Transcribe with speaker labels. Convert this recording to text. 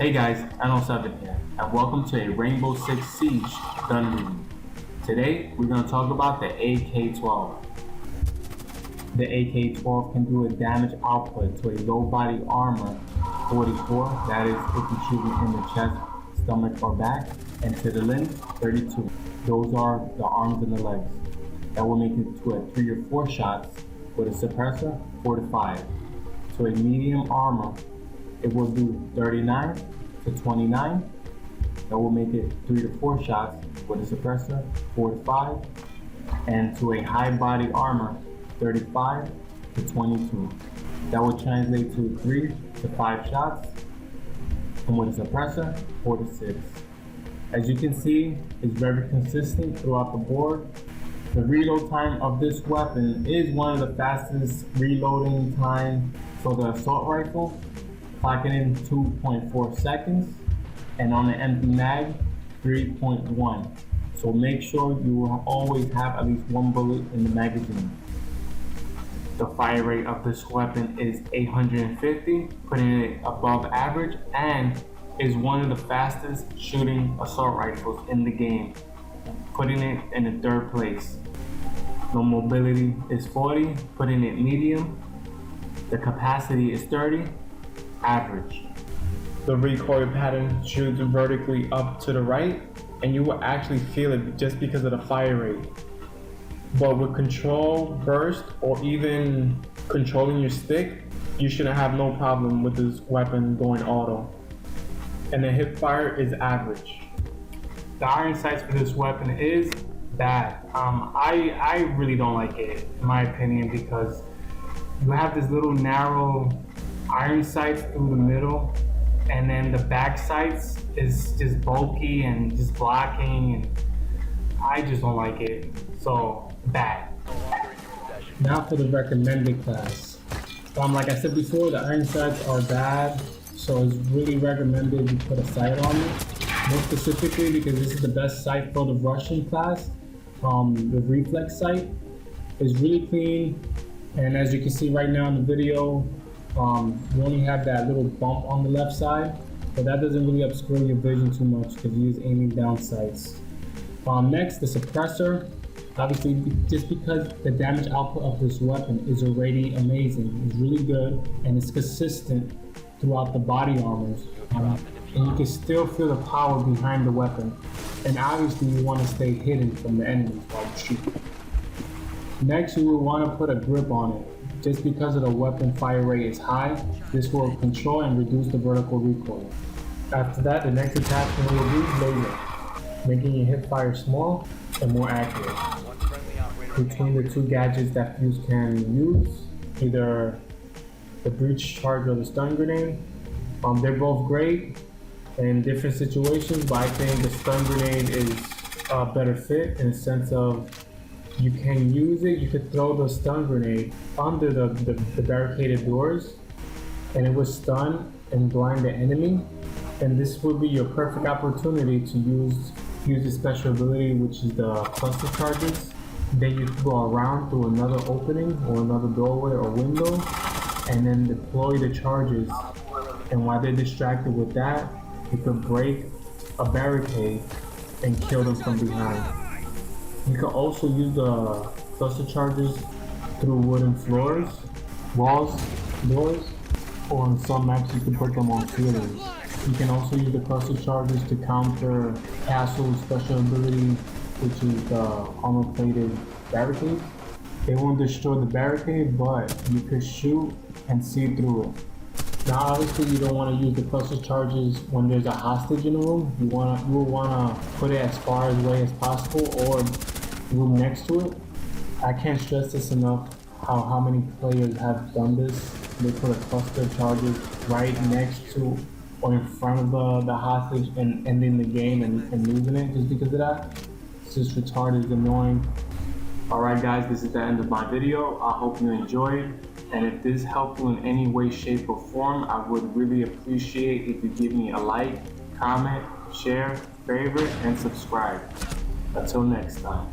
Speaker 1: Hey guys, AK12 here, and welcome to a Rainbow Six Siege gun review. Today, we're going to talk about the AK12. The AK12 can do a damage output to a low body armor 44, that is if you shoot it in the chest, stomach, or back, and to the limbs, 32. Those are the arms and the legs. That will make it to a 3 or 4 shots with a suppressor, 4 to 5. To a medium armor, it will do 39 to 29. That will make it 3 to 4 shots with a suppressor, 4 to 5. And to a high body armor, 35 to 22. That will translate to 3 to 5 shots. And with a suppressor, 4 to 6. As you can see, it's very consistent throughout the board. The reload time of this weapon is one of the fastest reloading time for the assault rifle, clocking in 2.4 seconds, and on the empty mag, 3.1. So make sure you will always have at least one bullet in the magazine. The fire rate of this weapon is 850, putting it above average, and is one of the fastest shooting assault rifles in the game, putting it in the 3rd place. The mobility is 40, putting it medium. The capacity is 30, average. The recoil pattern shoots vertically up to the right, and you will actually feel it just because of the fire rate. But with control, burst, or even controlling your stick, you shouldn't have no problem with this weapon going auto. And the hip fire is average. The iron sights for this weapon is bad. I really don't like it, in my opinion, because you have this little narrow iron sights through the middle, and then the back sights is just bulky and just blocking, and I just don't like it. So bad. Now for the recommended class. Like I said before, the iron sights are bad, so it's really recommended you put a sight on it. More specifically because this is the best sight for the Russian class. The reflex sight is really clean, and as you can see right now in the video, you only have that little bump on the left side, but that doesn't really obscure your vision too much because you use aiming down sights. Next, the suppressor. Obviously, just because the damage output of this weapon is already amazing, it's really good, and it's consistent throughout the body armors. And you can still feel the power behind the weapon. And obviously, you want to stay hidden from the enemies while you shoot. Next, you will want to put a grip on it. Just because of the weapon fire rate is high, this will control and reduce the vertical recoil. After that, the next attachment will be laser, making your hip fire small and more accurate. Between the two gadgets that fuse can use, either the breach charge or the stun grenade, they're both great in different situations, but I think the stun grenade is a better fit in the sense of you can use it. You could throw the stun grenade under the barricaded doors, and it would stun and blind the enemy. And this would be your perfect opportunity to use the special ability, which is the cluster charges. Then you could go around through another opening or another doorway or window, and then deploy the charges. And while they're distracted with that, you could break a barricade and kill them from behind. You can also use the cluster charges through wooden floors, walls, doors, or on some maps you can put them on ceilings. You can also use the cluster charges to counter Castle's special ability, which is the armor-plated barricade. They won't destroy the barricade, but you could shoot and see through it. Now obviously you don't want to use the cluster charges when there's a hostage in the room. You will want to put it as far away as possible or room next to it. I can't stress this enough how many players have done this. They put a cluster charges right next to or in front of the hostage and ending the game and losing it just because of that. It's just retarded, it's annoying. Alright guys, this is the end of my video. I hope you enjoyed. And if this helped you in any way, shape, or form, I would really appreciate if you give me a like, comment, share, favorite, and subscribe. Until next time.